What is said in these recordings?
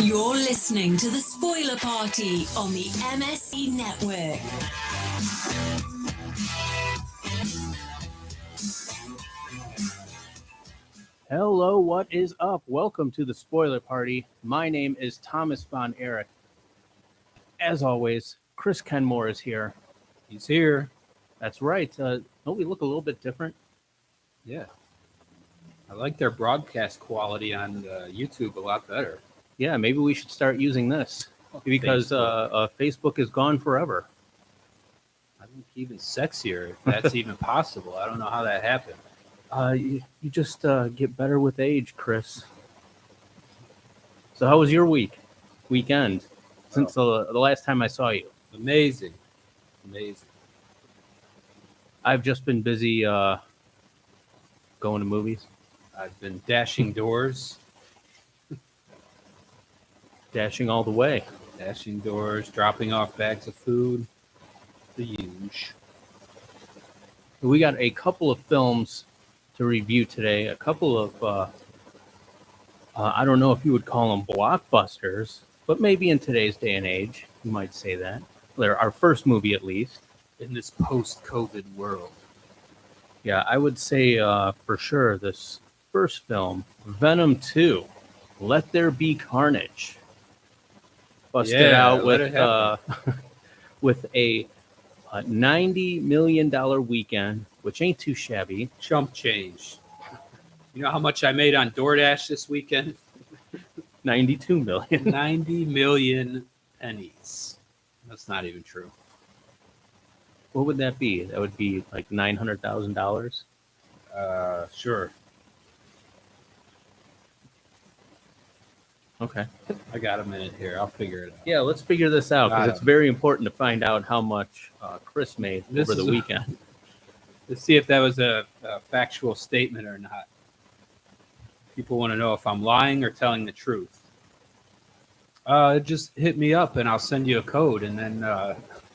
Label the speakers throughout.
Speaker 1: You're listening to The Spoiler Party on the MSC Network.
Speaker 2: Hello, what is up? Welcome to The Spoiler Party. My name is Thomas Von Erich. As always, Chris Kenmore is here.
Speaker 3: He's here.
Speaker 2: That's right. Don't we look a little bit different?
Speaker 3: Yeah. I like their broadcast quality on YouTube a lot better.
Speaker 2: Yeah, maybe we should start using this because Facebook is gone forever.
Speaker 3: I think even sexier, if that's even possible. I don't know how that happened.
Speaker 2: You just get better with age, Chris. So how was your weekend, since the last time I saw you?
Speaker 3: Amazing.
Speaker 2: I've just been busy going to movies.
Speaker 3: I've been dashing doors.
Speaker 2: Dashing all the way.
Speaker 3: Dashing doors, dropping off bags of food. The huge.
Speaker 2: We got a couple of films to review today. A couple of, I don't know if you would call them blockbusters, but maybe in today's day and age, you might say that. They're our first movie, at least.
Speaker 3: In this post-COVID world.
Speaker 2: Yeah, I would say for sure this first film, Venom 2, Let There Be Carnage. Busted out with a $90 million weekend, which ain't too shabby.
Speaker 3: Chump change. You know how much I made on DoorDash this weekend?
Speaker 2: 92 million.
Speaker 3: 90 million pennies. That's not even true.
Speaker 2: What would that be? That would be like $900,000.
Speaker 3: Sure.
Speaker 2: Okay.
Speaker 3: I got a minute here. I'll figure it out.
Speaker 2: Yeah, let's figure this out because it's very important to find out how much Chris made over the weekend.
Speaker 3: Let's see if that was a factual statement or not. People want to know if I'm lying or telling the truth. Just hit me up and I'll send you a code, and then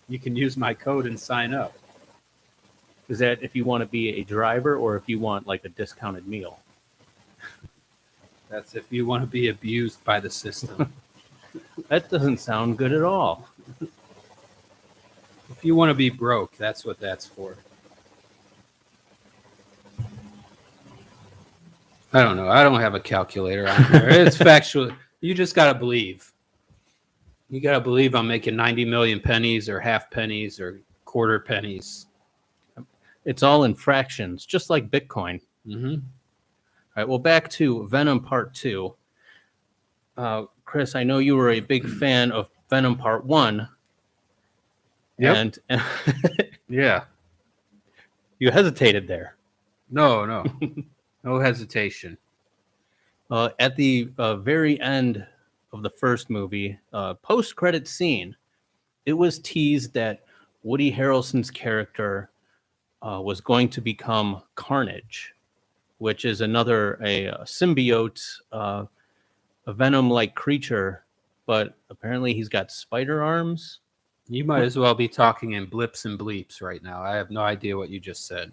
Speaker 3: you can use my code and sign up.
Speaker 2: Is that if you want to be a driver or if you want like a discounted meal?
Speaker 3: That's if you want to be abused by the system.
Speaker 2: That doesn't sound good at all.
Speaker 3: If you want to be broke, that's what that's for. I don't know. I don't have a calculator on here. It's factual. You just got to believe. You got to believe I'm making 90 million pennies or half pennies or quarter pennies.
Speaker 2: It's all in fractions, just like Bitcoin.
Speaker 3: Mm-hmm.
Speaker 2: All right, well, back to Venom Part 2. Chris, I know you were a big fan of Venom Part 1.
Speaker 3: Yep.
Speaker 2: And
Speaker 3: Yeah.
Speaker 2: You hesitated there.
Speaker 3: No. No hesitation.
Speaker 2: At the very end of the first movie, post-credit scene, it was teased that Woody Harrelson's character was going to become Carnage, which is another symbiote, a Venom-like creature, but apparently he's got spider arms.
Speaker 3: You might as well be talking in blips and bleeps right now. I have no idea what you just said.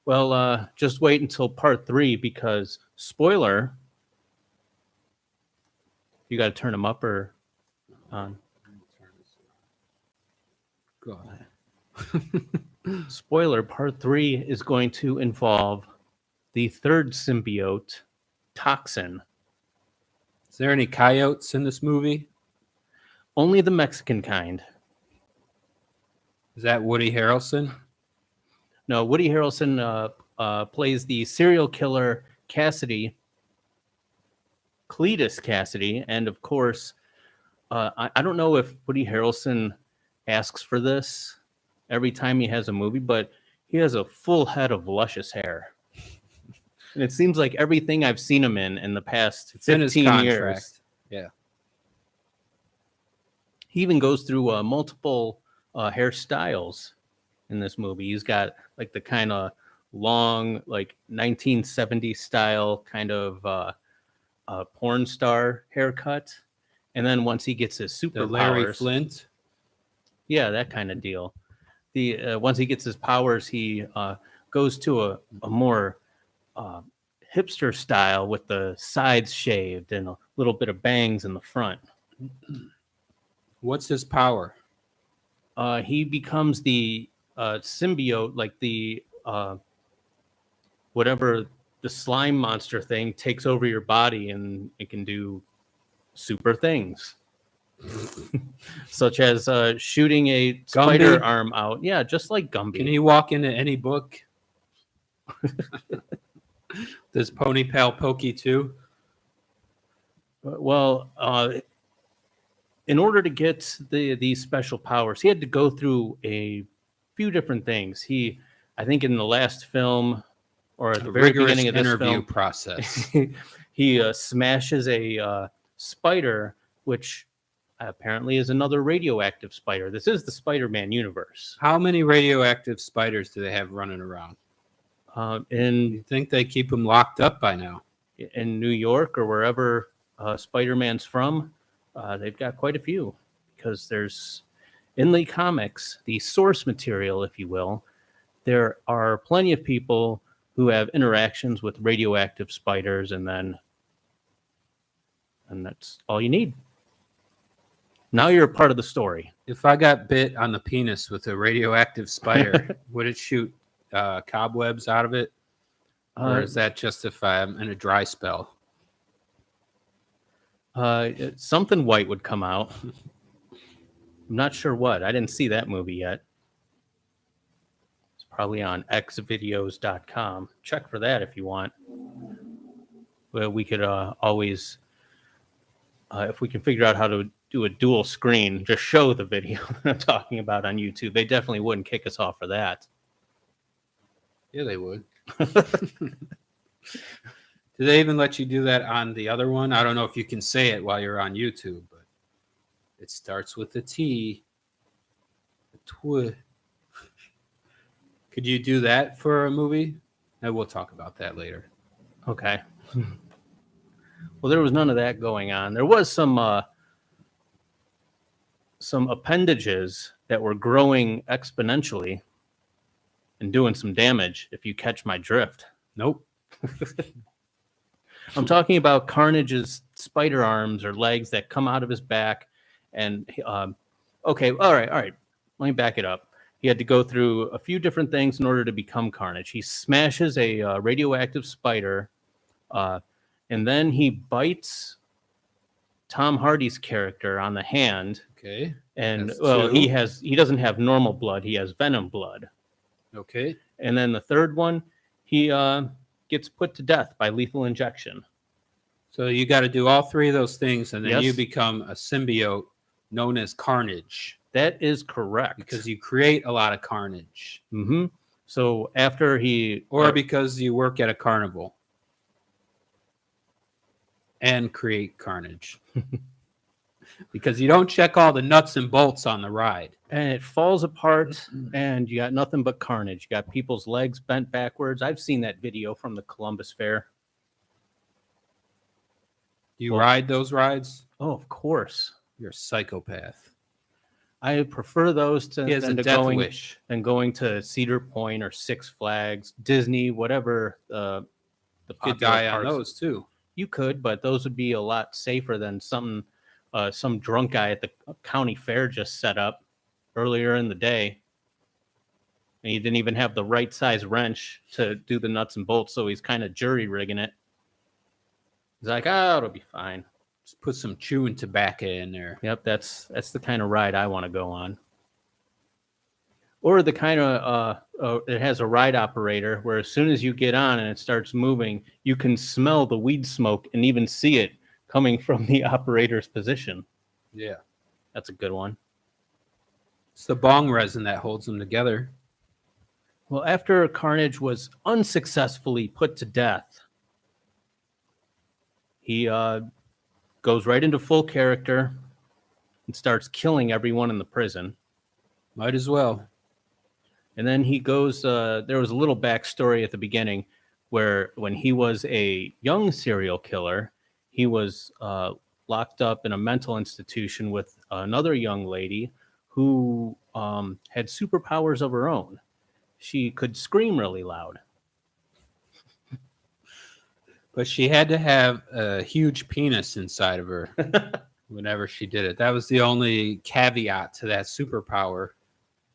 Speaker 2: Well, just wait until Part 3 because, spoiler, you got to turn them up or on.
Speaker 3: Go ahead.
Speaker 2: Spoiler, Part 3 is going to involve the third symbiote, Toxin.
Speaker 3: Is there any coyotes in this movie?
Speaker 2: Only the Mexican kind.
Speaker 3: Is that Woody Harrelson?
Speaker 2: No, Woody Harrelson plays the serial killer Cletus Cassidy, and of course, I don't know if Woody Harrelson asks for this every time he has a movie, but he has a full head of luscious hair. And it seems like everything I've seen him in the past 15 years.
Speaker 3: Yeah.
Speaker 2: He even goes through multiple hairstyles in this movie. He's got like the kind of long, like 1970s style kind of porn star haircut. And then once he gets his superpowers,
Speaker 3: The Larry Flint.
Speaker 2: Yeah, that kind of deal. Once he gets his powers, he goes to a more hipster style with the sides shaved and a little bit of bangs in the front.
Speaker 3: What's his power?
Speaker 2: He becomes the symbiote, like the whatever the slime monster thing takes over your body, and it can do super things. Such as shooting a spider arm out. Yeah, just like Gumby.
Speaker 3: Can he walk into any book? Does Pony Pal Pokey too?
Speaker 2: Well, in order to get these special powers, he had to go through a few different things. I think in the last film, or at the very beginning of this
Speaker 3: interview
Speaker 2: film,
Speaker 3: process,
Speaker 2: he smashes a spider, which apparently is another radioactive spider. This is the Spider-Man universe.
Speaker 3: How many radioactive spiders do they have running around? You think they keep them locked up by now?
Speaker 2: In New York or wherever Spider-Man's from, they've got quite a few, because there's, in the comics, the source material, if you will, there are plenty of people who have interactions with radioactive spiders, and that's all you need. Now you're a part of the story.
Speaker 3: If I got bit on the penis with a radioactive spider, would it shoot cobwebs out of it? Or is that just if I'm in a dry spell?
Speaker 2: Something white would come out. I'm not sure what. I didn't see that movie yet. It's probably on xvideos.com. Check for that if you want. Well, we could always, if we can figure out how to do a dual screen, just show the video that I'm talking about on YouTube. They definitely wouldn't kick us off for that.
Speaker 3: Yeah, they would. Do they even let you do that on the other one? I don't know if you can say it while you're on YouTube, but it starts with a T. Could you do that for a movie? And we'll talk about that later.
Speaker 2: Okay. Well, there was none of that going on. There was some appendages that were growing exponentially and doing some damage, if you catch my drift.
Speaker 3: Nope.
Speaker 2: I'm talking about Carnage's spider arms or legs that come out of his back. And, okay, all right. Let me back it up. He had to go through a few different things in order to become Carnage. He smashes a radioactive spider, and then he bites Tom Hardy's character on the hand.
Speaker 3: Okay.
Speaker 2: And, well, he doesn't have normal blood. He has Venom blood.
Speaker 3: Okay.
Speaker 2: And then the third one, he gets put to death by lethal injection.
Speaker 3: So you got to do all three of those things, and then
Speaker 2: Yes.
Speaker 3: you become a symbiote known as Carnage.
Speaker 2: That is correct.
Speaker 3: Because you create a lot of carnage.
Speaker 2: Mm-hmm. So after he...
Speaker 3: Or because you work at a carnival and create carnage. Because you don't check all the nuts and bolts on the ride.
Speaker 2: And it falls apart, and you got nothing but carnage. You got people's legs bent backwards. I've seen that video from the Columbus Fair.
Speaker 3: You ride those rides?
Speaker 2: Oh, of course.
Speaker 3: You're a psychopath.
Speaker 2: I prefer those than
Speaker 3: wish.
Speaker 2: going to Cedar Point or Six Flags, Disney, whatever the
Speaker 3: popular could die on those too.
Speaker 2: You could, but those would be a lot safer than some drunk guy at the county fair just set up earlier in the day. And he didn't even have the right size wrench to do the nuts and bolts, so he's kind of jury rigging it. He's like, it'll be fine.
Speaker 3: Just put some chewing tobacco in there.
Speaker 2: Yep, that's the kind of ride I want to go on. Or the kind of it has a ride operator where as soon as you get on and it starts moving, you can smell the weed smoke and even see it coming from the operator's position.
Speaker 3: Yeah.
Speaker 2: That's a good one.
Speaker 3: It's the bong resin that holds them together.
Speaker 2: Well, after Carnage was unsuccessfully put to death, he goes right into full character and starts killing everyone in the prison.
Speaker 3: Might as well.
Speaker 2: And then he goes, there was a little backstory at the beginning where when he was a young serial killer, he was locked up in a mental institution with another young lady who had superpowers of her own. She could scream really loud.
Speaker 3: But she had to have a huge penis inside of her whenever she did it. That was the only caveat to that superpower.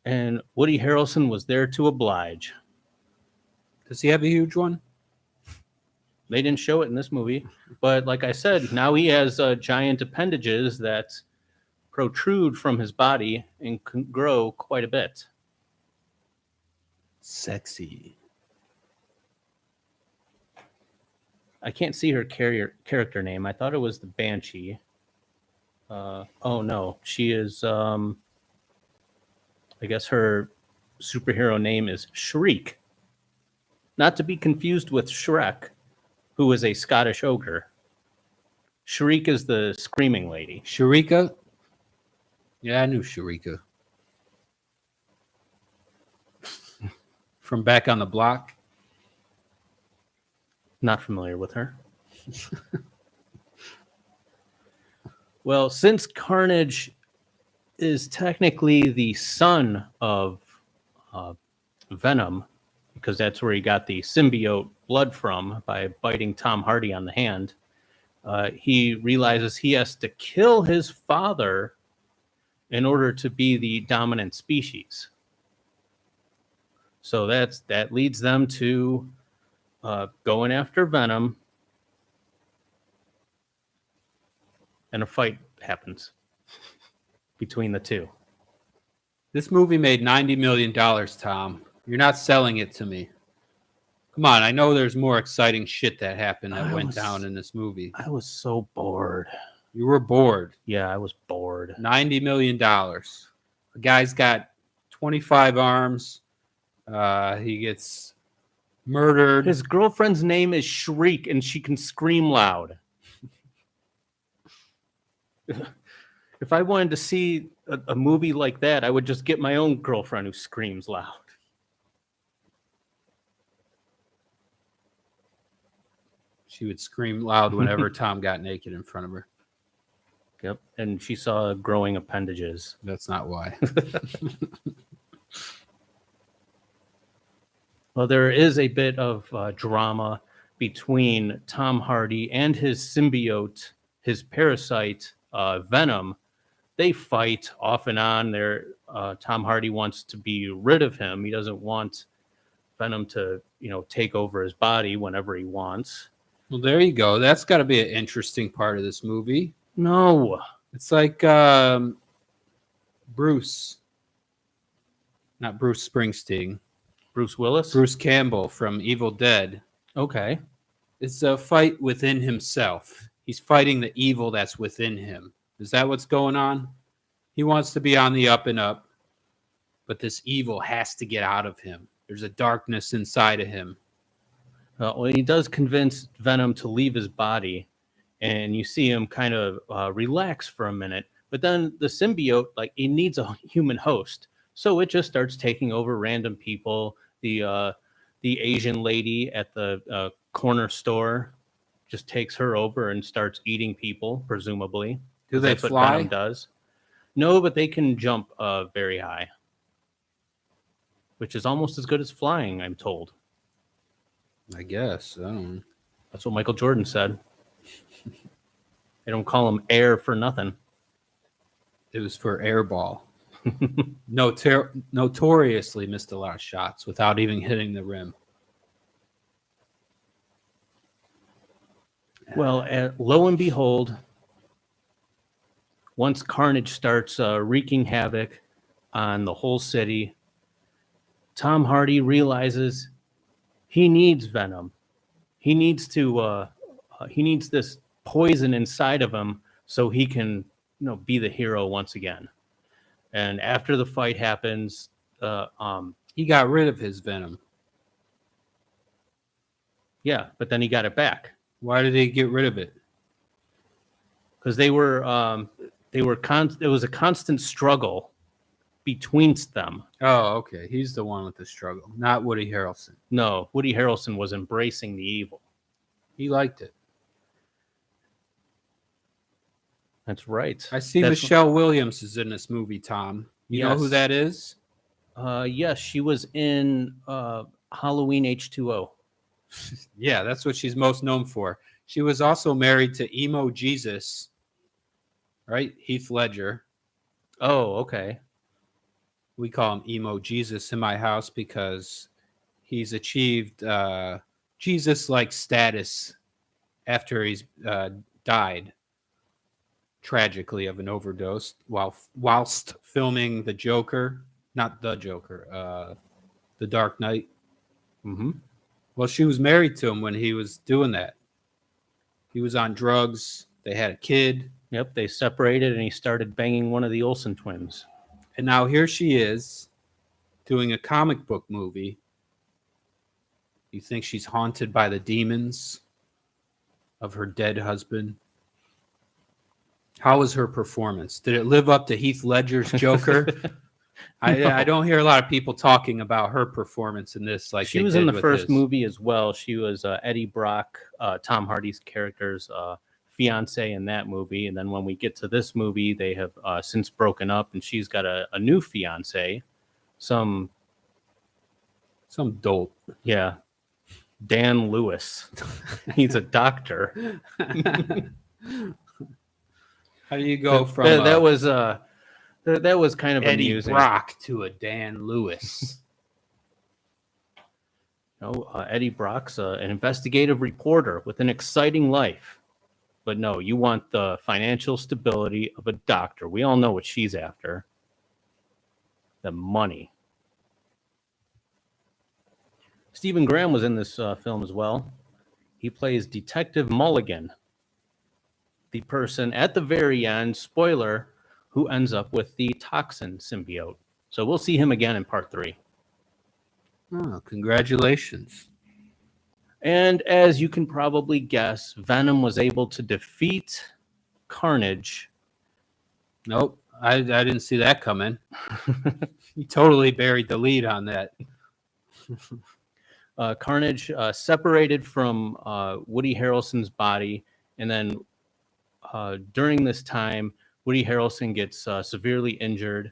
Speaker 2: And Woody Harrelson was there to oblige.
Speaker 3: Does he have a huge one?
Speaker 2: They didn't show it in this movie, but like I said, now he has giant appendages that protrude from his body and can grow quite a bit.
Speaker 3: Sexy.
Speaker 2: I can't see her character name. I thought it was the Banshee. Oh no, she is. I guess her superhero name is Shriek, not to be confused with Shrek, who is a Scottish ogre. Shriek is the screaming lady.
Speaker 3: Sharika? Yeah, I knew Sharika. From Back on the Block.
Speaker 2: Not familiar with her. Well, since Carnage is technically the son of Venom, because that's where he got the symbiote blood from by biting Tom Hardy on the hand, he realizes he has to kill his father in order to be the dominant species. So that leads them to going after Venom, and a fight happens between the two.
Speaker 3: This movie made $90 million, Tom. You're not selling it to me. Come on, I know there's more exciting shit that happened that went down in this movie.
Speaker 2: I was so bored.
Speaker 3: You were bored.
Speaker 2: Yeah, I was bored.
Speaker 3: $90 million. The guy's got 25 arms. He gets murdered.
Speaker 2: His girlfriend's name is Shriek, and she can scream loud. If I wanted to see a movie like that, I would just get my own girlfriend who screams loud.
Speaker 3: She would scream loud whenever Tom got naked in front of her.
Speaker 2: Yep, and she saw growing appendages.
Speaker 3: That's not why.
Speaker 2: Well, there is a bit of drama between Tom Hardy and his symbiote, his parasite, Venom. They fight off and on. Tom Hardy wants to be rid of him. He doesn't want Venom to, take over his body whenever he wants.
Speaker 3: Well, there you go. That's got to be an interesting part of this movie.
Speaker 2: No.
Speaker 3: It's like Bruce. Not Bruce Springsteen.
Speaker 2: Bruce Willis?
Speaker 3: Bruce Campbell from Evil Dead.
Speaker 2: Okay.
Speaker 3: It's a fight within himself. He's fighting the evil that's within him. Is that what's going on? He wants to be on the up and up, but this evil has to get out of him. There's a darkness inside of him.
Speaker 2: Well, he does convince Venom to leave his body, and you see him kind of relax for a minute. But then the symbiote, it needs a human host, so it just starts taking over random people. The Asian lady at the corner store just takes her over and starts eating people, presumably.
Speaker 3: Do they
Speaker 2: That's
Speaker 3: fly?
Speaker 2: what Venom does. No, but they can jump very high, which is almost as good as flying, I'm told.
Speaker 3: I guess. I don't know.
Speaker 2: That's what Michael Jordan said. They don't call him air for nothing.
Speaker 3: It was for air ball. Notoriously missed a lot of shots without even hitting the rim.
Speaker 2: Well, lo and behold, once Carnage starts wreaking havoc on the whole city, Tom Hardy realizes he needs Venom. He needs this poison inside of him so he can, be the hero once again. And after the fight happens,
Speaker 3: He got rid of his venom.
Speaker 2: yeah, but then he got it back
Speaker 3: Why did he get rid of it?
Speaker 2: because it was a constant struggle between them.
Speaker 3: Oh, okay. He's the one with the struggle, not Woody Harrelson.
Speaker 2: No, Woody Harrelson was embracing the evil.
Speaker 3: He liked it.
Speaker 2: That's right.
Speaker 3: I see
Speaker 2: That's-
Speaker 3: Michelle Williams is in this movie, Tom. You know who
Speaker 2: Yes.
Speaker 3: that is?
Speaker 2: Yes, she was in Halloween H2O.
Speaker 3: Yeah, that's what she's most known for. She was also married to Emo Jesus, right? Heath Ledger.
Speaker 2: Oh, okay.
Speaker 3: We call him Emo Jesus in my house because he's achieved Jesus-like status after he's died tragically of an overdose whilst filming the Joker, not the Joker, the Dark Knight.
Speaker 2: Mm-hmm.
Speaker 3: Well, she was married to him when he was doing that. He was on drugs. They had a kid.
Speaker 2: Yep, they separated and he started banging one of the Olsen twins.
Speaker 3: And now here she is doing a comic book movie. You think she's haunted by the demons of her dead husband? How was her performance? Did it live up to Heath Ledger's Joker? I don't hear a lot of people talking about her performance in this. Like
Speaker 2: she was in the first movie as well. She was Eddie Brock, Tom Hardy's character's fiance in that movie. And then when we get to this movie, they have since broken up, and she's got a new fiance, some
Speaker 3: dolt.
Speaker 2: Yeah, Dan Lewis. He's a doctor.
Speaker 3: How do you go from
Speaker 2: that was kind of
Speaker 3: Eddie
Speaker 2: amusing.
Speaker 3: Brock to a Dan Lewis?
Speaker 2: No, Eddie Brock's an investigative reporter with an exciting life. But no, you want the financial stability of a doctor. We all know what she's after. The money. Stephen Graham was in this film as well. He plays Detective Mulligan, the person at the very end, spoiler, who ends up with the toxin symbiote. So we'll see him again in part 3.
Speaker 3: Oh, congratulations.
Speaker 2: And as you can probably guess, Venom was able to defeat Carnage.
Speaker 3: Nope, I didn't see that coming. You totally buried the lead on that.
Speaker 2: Carnage separated from Woody Harrelson's body, and then during this time, Woody Harrelson gets severely injured.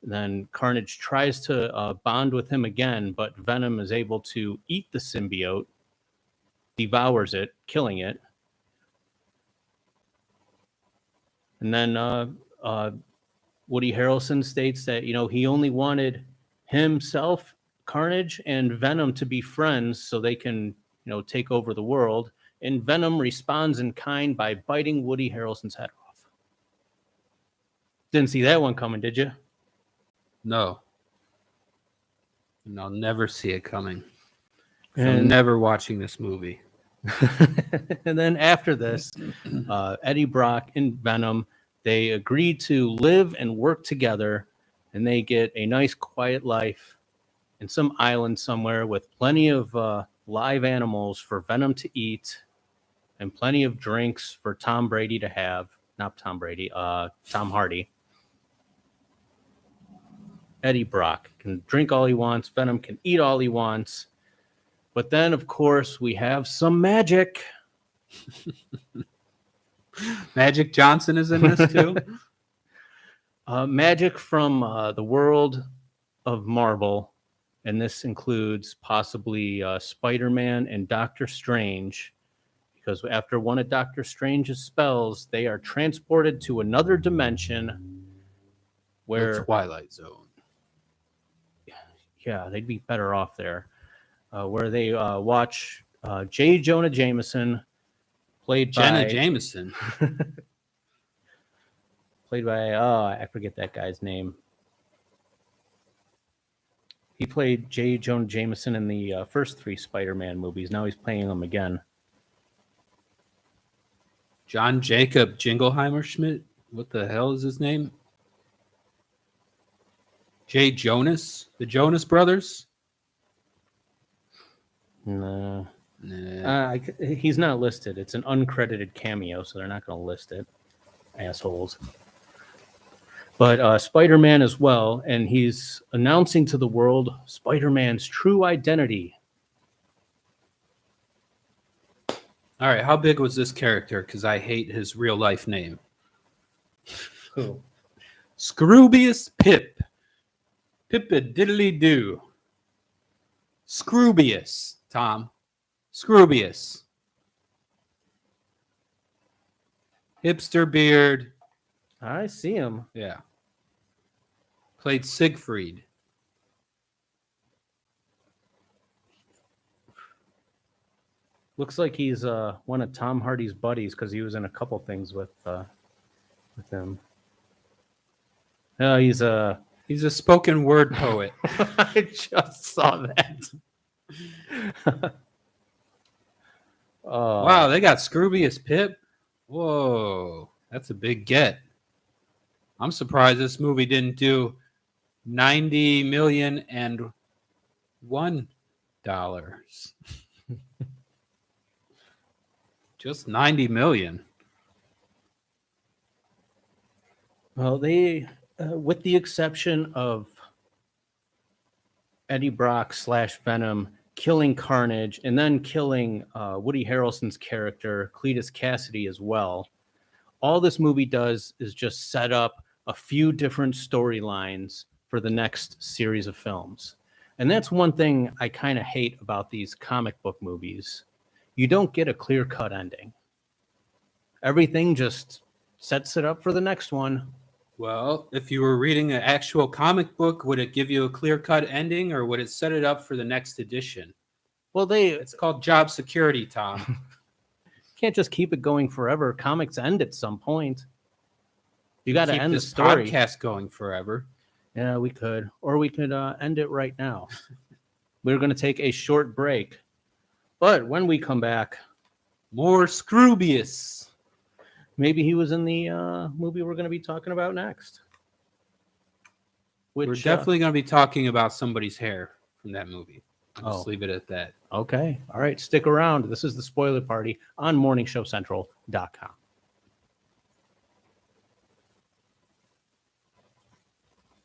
Speaker 2: Then Carnage tries to bond with him again, but Venom is able to eat the symbiote, devours it, killing it. And then Woody Harrelson states that, he only wanted himself, Carnage, and Venom to be friends so they can, take over the world. And Venom responds in kind by biting Woody Harrelson's head off. Didn't see that one coming, did you?
Speaker 3: No. And I'll never see it coming. I'm never watching this movie.
Speaker 2: And then after this, Eddie Brock and Venom, they agree to live and work together, and they get a nice quiet life in some island somewhere with plenty of live animals for Venom to eat and plenty of drinks for Tom Brady to have. Not Tom Brady, Tom Hardy. Eddie Brock can drink all he wants. Venom can eat all he wants. But then, of course, we have some magic.
Speaker 3: Magic Johnson is in this too?
Speaker 2: Magic from the world of Marvel. And this includes possibly Spider-Man and Doctor Strange. Because after one of Doctor Strange's spells, they are transported to another dimension where...
Speaker 3: The Twilight Zone.
Speaker 2: Yeah, they'd be better off there. Where they watch J. Jonah Jameson, played by...
Speaker 3: Jenna Jameson.
Speaker 2: Played by... I forget that guy's name. He played J. Jonah Jameson in the first 3 Spider-Man movies. Now he's playing them again.
Speaker 3: John Jacob Jingleheimer Schmidt? What the hell is his name? Jay Jonas? The Jonas Brothers?
Speaker 2: No. He's not listed. It's an uncredited cameo, so they're not going to list it. Assholes. But Spider-Man as well, and he's announcing to the world Spider-Man's true identity.
Speaker 3: All right, how big was this character? Because I hate his real-life name.
Speaker 2: Who?
Speaker 3: Scroobius Pip. Pip-a-diddly-doo. Scroobius, Tom. Scroobius. Hipster beard.
Speaker 2: I see him.
Speaker 3: Yeah. Played Siegfried.
Speaker 2: Looks like he's one of Tom Hardy's buddies because he was in a couple things with him. He's a
Speaker 3: spoken word poet.
Speaker 2: I just saw that.
Speaker 3: Wow, they got Scroobius Pip. Whoa, that's a big get. I'm surprised this movie didn't do $90,000,001. Just 90 million.
Speaker 2: Well, they, with the exception of Eddie Brock / Venom killing Carnage and then killing Woody Harrelson's character, Cletus Cassidy, as well, all this movie does is just set up a few different storylines for the next series of films. And that's one thing I kind of hate about these comic book movies. You don't get a clear-cut ending. Everything just sets it up for the next one.
Speaker 3: Well, if you were reading an actual comic book, would it give you a clear-cut ending, or would it set it up for the next edition?
Speaker 2: Well,
Speaker 3: It's called job security, Tom.
Speaker 2: can't just keep it going forever. Comics end at some point. You got to
Speaker 3: Keep
Speaker 2: end the
Speaker 3: this
Speaker 2: story.
Speaker 3: podcast going forever.
Speaker 2: Yeah, we could. Or we could end it right now. We're going to take a short break. But when we come back,
Speaker 3: More Scroobius.
Speaker 2: maybe he was in the movie we're going to be talking about next. Which,
Speaker 3: We're definitely going to be talking about somebody's hair from that movie. I'll just
Speaker 2: Oh.
Speaker 3: leave it at that.
Speaker 2: Okay. All right. Stick around. This is the Spoiler Party on MorningshowCentral.com.